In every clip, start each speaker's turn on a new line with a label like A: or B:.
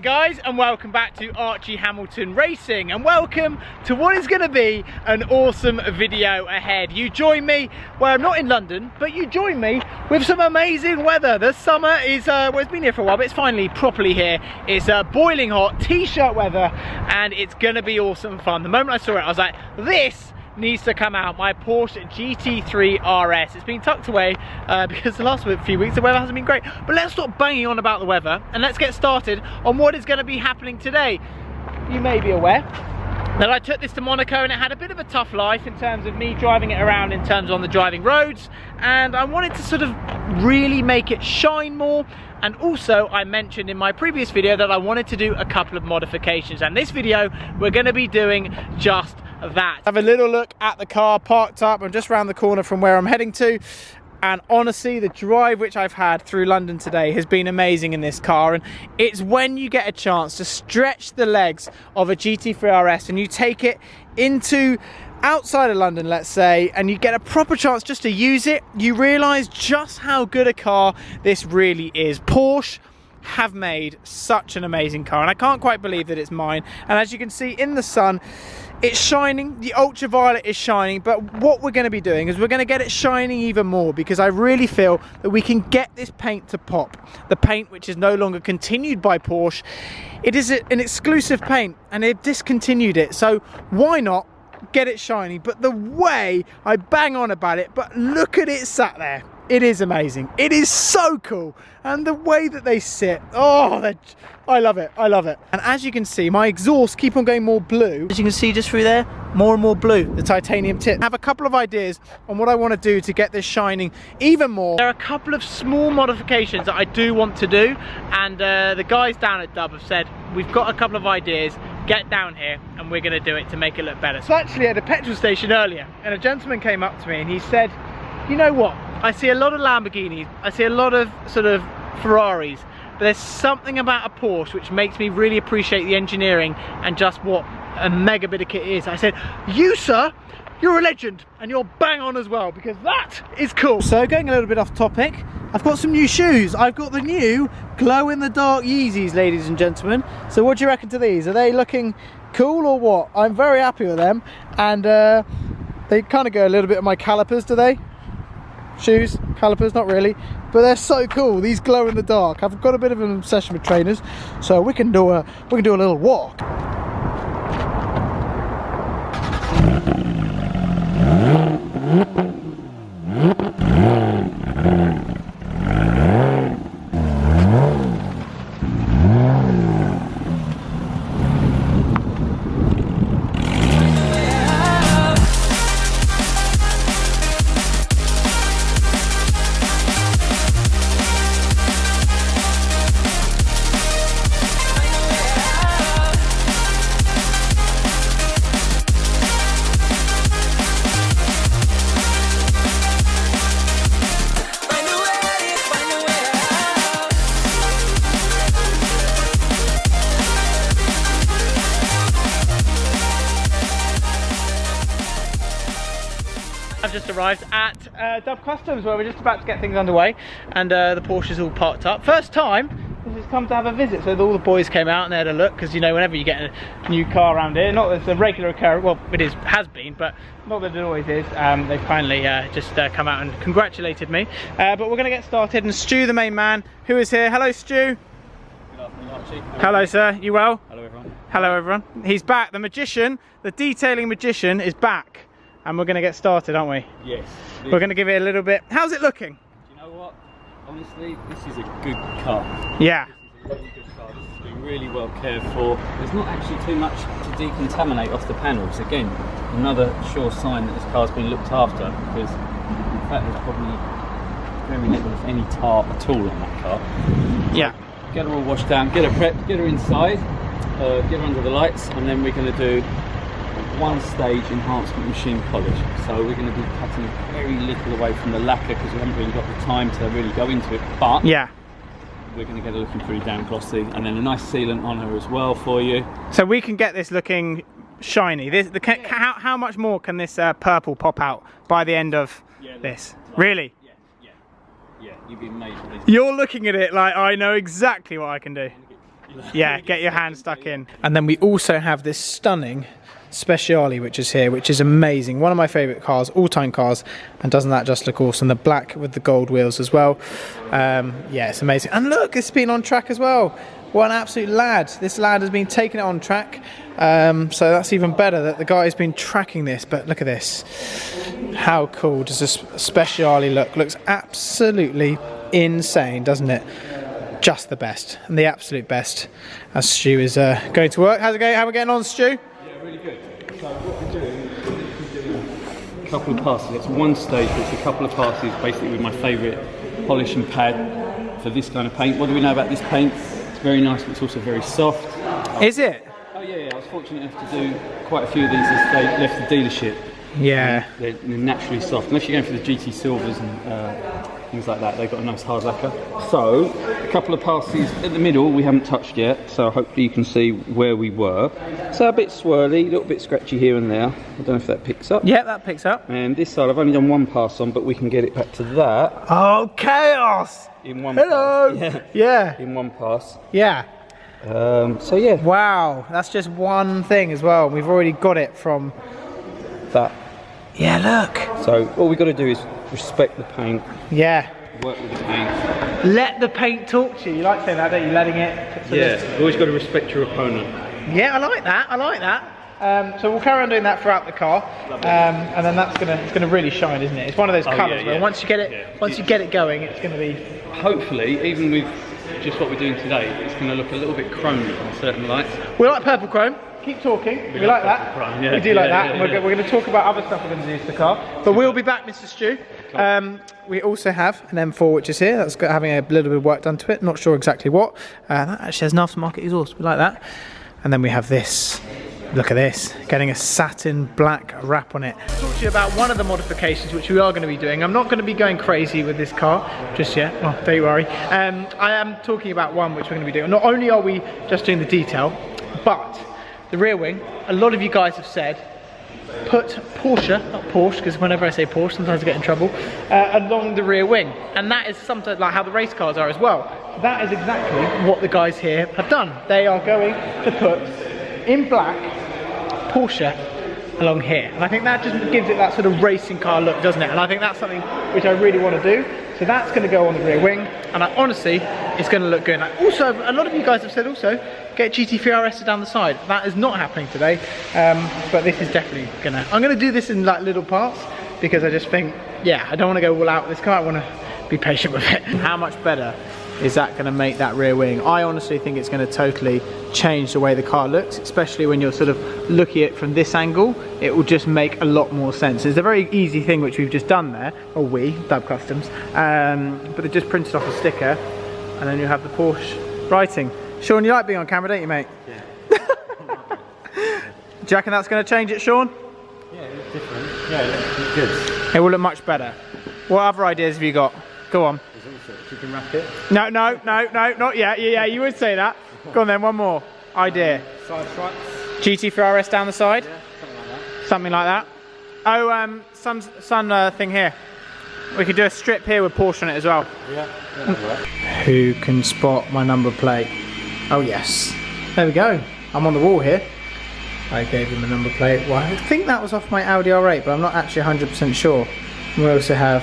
A: Hi guys, and welcome back to Archie Hamilton Racing, and welcome to what is going to be an awesome video ahead. You join me, well, I'm not in London, but you join me with some amazing weather. The summer is, well, it's been here for a while, but it's finally properly here. It's boiling hot, t-shirt weather, and it's going to be awesome fun. The moment I saw it, I was like, this needs to come out. My Porsche GT3 RS. It's been tucked away because the last few weeks the weather hasn't been great. But let's stop banging on about the weather and let's get started on what is going to be happening today. You may be aware that I took this to Monaco and it had a bit of a tough life in terms of me driving it around in terms on the driving roads, and I wanted to sort of really make it shine more. And also I mentioned in my previous video that I wanted to do a couple of modifications, and this video we're going to be doing just that. Have a little look at the car parked up. I'm just around the corner from where I'm heading to, and honestly the drive which I've had through London today has been amazing in this car. And it's when you get a chance to stretch the legs of a GT3 RS and you take it into outside of London, let's say, and you get a proper chance just to use it, you realise just how good a car this really is. Porsche have made such an amazing car, and I can't quite believe that it's mine. And as you can see in the sun, it's shining, the ultraviolet is shining, but what we're going to be doing is we're going to get it shining even more, because I really feel that we can get this paint to pop. The paint which is no longer continued by Porsche, it is an exclusive paint and they've discontinued it, so why not get it shiny? But the way I bang on about it, but look at it sat there. It is amazing. It is so cool. And the way that they sit, oh, I love it. I love it. And as you can see, my exhausts keep on going more blue. As you can see just through there, more and more blue, the titanium tip. I have a couple of ideas on what I want to do to get this shining even more. There are a couple of small modifications that I do want to do, and the guys down at Dub have said, we've got a couple of ideas, get down here and we're going to do it to make it look better. So actually at a petrol station earlier, and a gentleman came up to me and he said, you know what, I see a lot of Lamborghinis, I see a lot of sort of Ferraris, but there's something about a Porsche which makes me really appreciate the engineering and just what a mega bit of kit is. I said, you sir, you're a legend, and you're bang on as well, because that is cool. So going a little bit off topic, I've got some new shoes. I've got the new glow-in-the-dark Yeezys, ladies and gentlemen. So what do you reckon to these? Are they looking cool or what? I'm very happy with them, and they kind of go a little bit on my calipers, do they? Shoes, calipers, not really, but they're so cool. These glow in the dark. I've got a bit of an obsession with trainers, so we can do a little walk. I've just arrived at Dub Customs, where we're just about to get things underway, and the Porsche is all parked up. First time this has come to have a visit, so all the boys came out and they had a look, because you know whenever you get a new car around here, not that it's a regular occurrence, well it has been, but not that it always is, they've kindly just come out and congratulated me. But we're going to get started, and Stu, the main man, who is here. Hello Stu.
B: Good afternoon, Archie.
A: Hello sir, you well?
B: Hello everyone.
A: Hello everyone. He's back, the magician, the detailing magician is back. And we're going to get started, aren't we?
B: Yes.
A: We're going to give it a little bit. How's it looking?
B: Do you know what? Honestly, this is a good car.
A: Yeah.
B: This is a really good car. This has been really well cared for. There's not actually too much to decontaminate off the panels. Again, another sure sign that this car's been looked after, because in fact there's probably very little if any tar at all on that car.
A: Yeah.
B: Get her all washed down, get her prepped, get her inside, get her under the lights, and then we're going to do one stage enhancement machine polish. So we're going to be cutting very little away from the lacquer, because we haven't really got the time to really go into it, but
A: yeah,
B: we're going to get it looking pretty damn glossy, and then a nice sealant on her as well for you.
A: So we can get this looking shiny. How much more can this purple pop out by the end of this? Really?
B: Yeah, you've been made for this.
A: You're looking at it like I know exactly what I can do. Yeah, get your hand stuck in. And then we also have this stunning Speciale, which is here, which is amazing. One of my favourite cars, all-time cars, and doesn't that just look awesome? The black with the gold wheels as well. Yeah, it's amazing. And look, it's been on track as well. What an absolute lad. This lad has been taking it on track. So that's even better that the guy has been tracking this. But look at this. How cool does this Speciale look? Looks absolutely insane, doesn't it? Just the best, and the absolute best. As Stu is going to work. How's it going? How are we getting on, Stu?
B: Really good. So what we're doing is a couple of passes. It's one stage, but it's a couple of passes basically with my favourite polish and pad for this kind of paint. What do we know about this paint? It's very nice, but it's also very soft.
A: Is it?
B: Oh yeah, I was fortunate enough to do quite a few of these as they left the dealership.
A: Yeah.
B: They're naturally soft. Unless you're going for the GT silvers and things like that, they've got a nice hard lacquer. So, a couple of passes at the middle we haven't touched yet, so hopefully you can see where we were. So a bit swirly, a little bit scratchy here and there. I don't know if that picks up.
A: Yeah, that picks up.
B: And this side I've only done one pass on, but we can get it back to that.
A: Oh, chaos!
B: In one
A: Hello!
B: pass.
A: Yeah.
B: In one pass.
A: Yeah.
B: So yeah.
A: Wow, that's just one thing as well. We've already got it from
B: that.
A: Yeah, look.
B: So all we've got to do is respect the paint.
A: Yeah.
B: Work with the paint.
A: Let the paint talk to you. You like saying that, don't you? Letting it.
B: Yeah. You've always got to respect your opponent.
A: Yeah, I like that. I like that. So we'll carry on doing that throughout the car, and then it's gonna really shine, isn't it? It's one of those colours where once you get it going, it's gonna be.
B: Hopefully, even with just what we're doing today, it's going to look a little bit chromy on certain lights.
A: We like purple chrome. Keep talking. We like that.
B: Chrome, yeah.
A: We do like that. And we're going to talk about other stuff we're going to do to the car. But we'll be back, Mr. Stu. We also have an M4 which is here. That's got having a little bit of work done to it. Not sure exactly what. That actually has an aftermarket exhaust. We like that. And then we have this. Look at this, getting a satin black wrap on it. I'll talk to you about one of the modifications which we are going to be doing. I'm not going to be going crazy with this car just yet, oh, don't worry. I am talking about one which we're going to be doing. Not only are we just doing the detail, but the rear wing, a lot of you guys have said, put Porsche, not Porsche, because whenever I say Porsche, sometimes I get in trouble, along the rear wing. And that is sometimes like how the race cars are as well. That is exactly what the guys here have done. They are going to put in black Porsche along here, and I think that just gives it that sort of racing car look, doesn't it? And I think that's something which I really want to do. So that's going to go on the rear wing, and honestly, it's going to look good. And also, a lot of you guys have said also, get GT3 RS down the side. That is not happening today, but this is definitely gonna. I'm going to do this in like little parts because I just think, yeah, I don't want to go all out with this car. I want to be patient with it. How much better is that going to make that rear wing? I honestly think it's going to totally change the way the car looks, especially when you're sort of looking at it from this angle. It will just make a lot more sense. It's a very easy thing which we've just done there, or we, Dub Customs, but they just printed off a sticker, and then you have the Porsche writing. Sean, you like being on camera, don't you, mate?
B: Yeah.
A: Do you reckon that's going to change it, Sean?
B: Yeah, it looks different. Yeah, it looks good.
A: It will look much better. What other ideas have you got? Go on.
B: You can wrap it.
A: No, not yet. Yeah, you would say that. Go on then, one more idea.
B: Side stripes.
A: GT3 RS down the side.
B: Yeah,
A: something like that. Oh, sun thing here. We could do a strip here with Porsche on it as well.
B: Yeah, that'll work.
A: Who can spot my number plate? Oh yes. There we go. I'm on the wall here. I gave him a number plate. Well, I think that was off my Audi R8, but I'm not actually 100% sure. We also have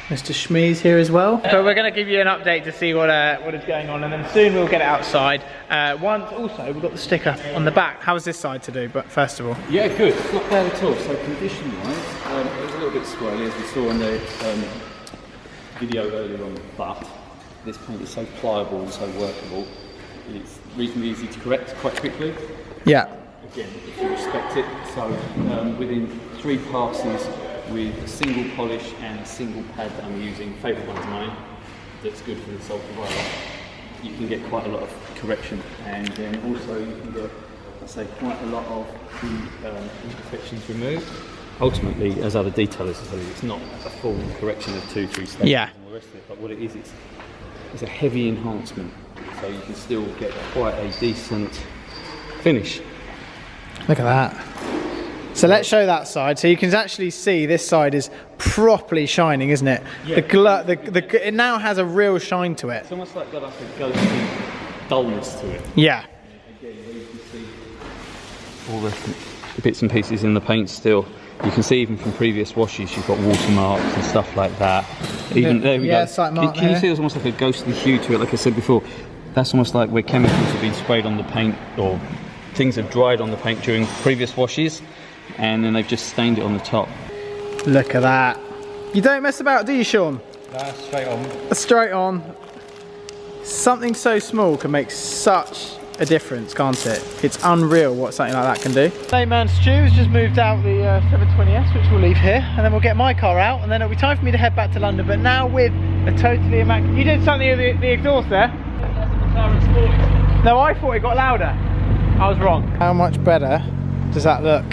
A: Mr. Schmees here as well. So we're going to give you an update to see what is going on, and then soon we'll get it outside. Also, we've got the sticker on the back. How is this side to do? But first of all,
B: yeah, good. It's not bad at all. So condition-wise, it was a little bit swirly as we saw in the video earlier on, but this paint is so pliable and so workable. It's reasonably easy to correct quite quickly.
A: Yeah.
B: Again, if you respect it, so within 3 passes with a single polish and a single pad that I'm using, favourite one of mine, that's good for the sole provider, you can get quite a lot of correction, and then also you can get, I'd say, quite a lot of the imperfections removed. Ultimately, as other detailers tell you, it's not a full correction of 2-3 stages and all the rest of it, but what it is, it's a heavy enhancement, so you can still get quite a decent finish.
A: Look at that. So let's show that side. So you can actually see this side is properly shining, isn't it? Yeah. It now has a real shine to it.
B: It's almost like got like a ghosty dullness to it.
A: Yeah.
B: Again, where you can see all the bits and pieces in the paint still. You can see even from previous washes, you've got watermarks and stuff like that. Even there we go.
A: Slight
B: Can,
A: mark
B: can you
A: there.
B: see there's almost like a ghostly hue to it? Like I said before, that's almost like where chemicals have been sprayed on the paint, or things have dried on the paint during previous washes, and then they've just stained it on the top.
A: Look at that. You don't mess about, do you, Sean?
B: That's straight on.
A: Straight on. Something so small can make such a difference, can't it? It's unreal what something like that can do. Hey man, Stu has just moved out the 720S, which we'll leave here, and then we'll get my car out, and then it'll be time for me to head back to London, but now with a totally immaculate... You did something with the exhaust there? No, I thought it got louder. I was wrong. How much better does that look?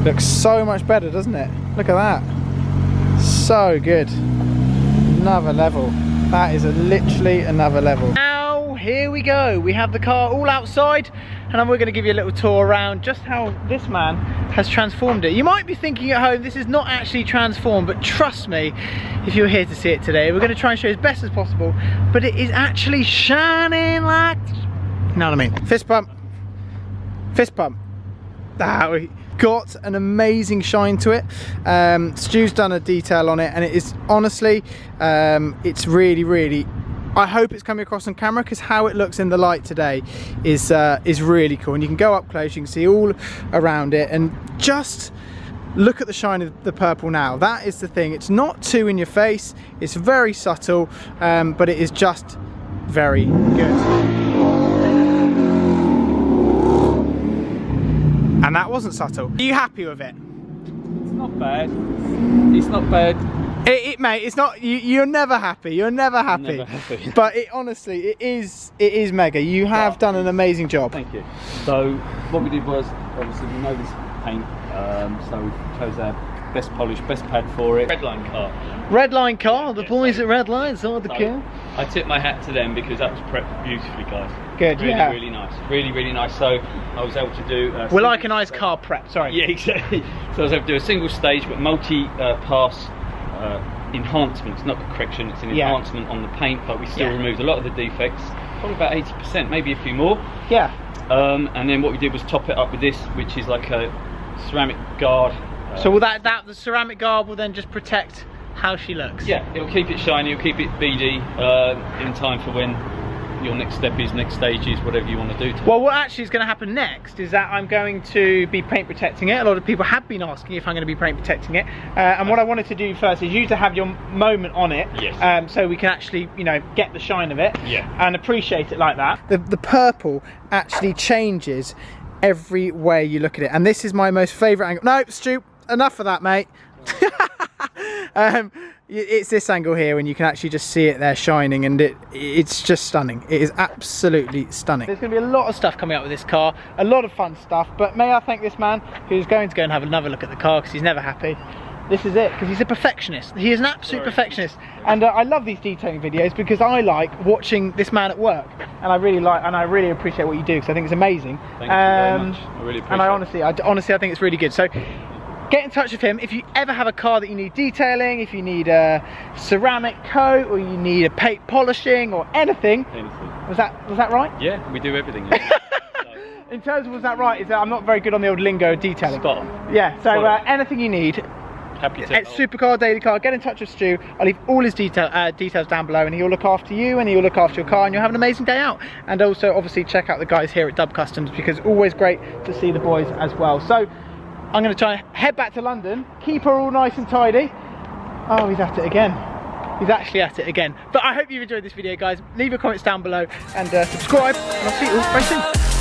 A: Looks so much better, doesn't it? Look at that. So good. Another level. That is literally another level. Now, here we go. We have the car all outside, and we're going to give you a little tour around just how this man has transformed it. You might be thinking at home, this is not actually transformed, but trust me, if you're here to see it today, we're going to try and show you as best as possible, but it is actually shining like... You know what I mean? Fist bump. Fist bump. Ah, we got an amazing shine to it. Stu's done a detail on it, and it is honestly, it's really, I hope it's coming across on camera, because how it looks in the light today is really cool. And you can go up close, you can see all around it, and just look at the shine of the purple now. That is the thing. It's not too in your face. It's very subtle, but it is just very good. And that wasn't subtle. Are you happy with it?
B: It's not bad. It's not bad.
A: Mate, it's not. You're never happy. You're never happy.
B: Never happy.
A: But honestly, it is mega. You have done an amazing job.
B: Thank you. So what we did was, obviously we know this paint, so we chose our best polish, best pad for it. Redline car.
A: Redline car. The boys at Redline saw the car.
B: I tip my hat to them, because that was prepped beautifully, guys.
A: Good,
B: really,
A: yeah.
B: Really nice. Really nice. So I was able to do...
A: We're like a nice car prep, sorry.
B: Yeah, exactly. So I was able to do a single stage, but multi-pass enhancements, not correction, it's an enhancement on the paint, but we still removed a lot of the defects, probably about 80%, maybe a few more.
A: Yeah.
B: And then what we did was top it up with this, which is like a ceramic guard.
A: So will the ceramic guard will then just protect how she looks?
B: Yeah, it'll keep it shiny, it'll keep it beady in time for when your next step is, next stage is, whatever you want to do to
A: Well, what actually is going to happen next is that I'm going to be paint protecting it. A lot of people have been asking if I'm going to be paint protecting it, and what I wanted to do first is you to have your moment on it, so we can actually, you know, get the shine of it, and appreciate it like that. The purple actually changes every way you look at it, and this is my most favourite angle. No, Stu, enough of that, mate. It's this angle here when you can actually just see it there shining, and it's just stunning. It is absolutely stunning. There's going to be a lot of stuff coming up with this car, a lot of fun stuff, but may I thank this man who's going to go and have another look at the car, because he's never happy. This is it, because he's a perfectionist. He is an absolute perfectionist, and I love these detailing videos because I like watching this man at work, and I really appreciate what you do, because I think it's amazing.
B: Thank you very much. I really appreciate it.
A: And honestly I think it's really good. So get in touch with him if you ever have a car that you need detailing, if you need a ceramic coat, or you need a paint polishing, or anything. Was that right?
B: Yeah, we do everything. Yeah.
A: In terms of was that right? Is that I'm not very good on the old lingo of detailing.
B: Spot on.
A: Yeah. So anything you need.
B: Happy to
A: at Supercar Daily Car, get in touch with Stu. I'll leave all his details down below, and he'll look after you, and he'll look after your car, and you'll have an amazing day out. And also, obviously, check out the guys here at Dub Customs, because always great to see the boys as well. So I'm going to try and head back to London, keep her all nice and tidy. Oh, he's at it again. He's actually at it again. But I hope you've enjoyed this video, guys. Leave your comments down below, and subscribe, and I'll see you all very soon.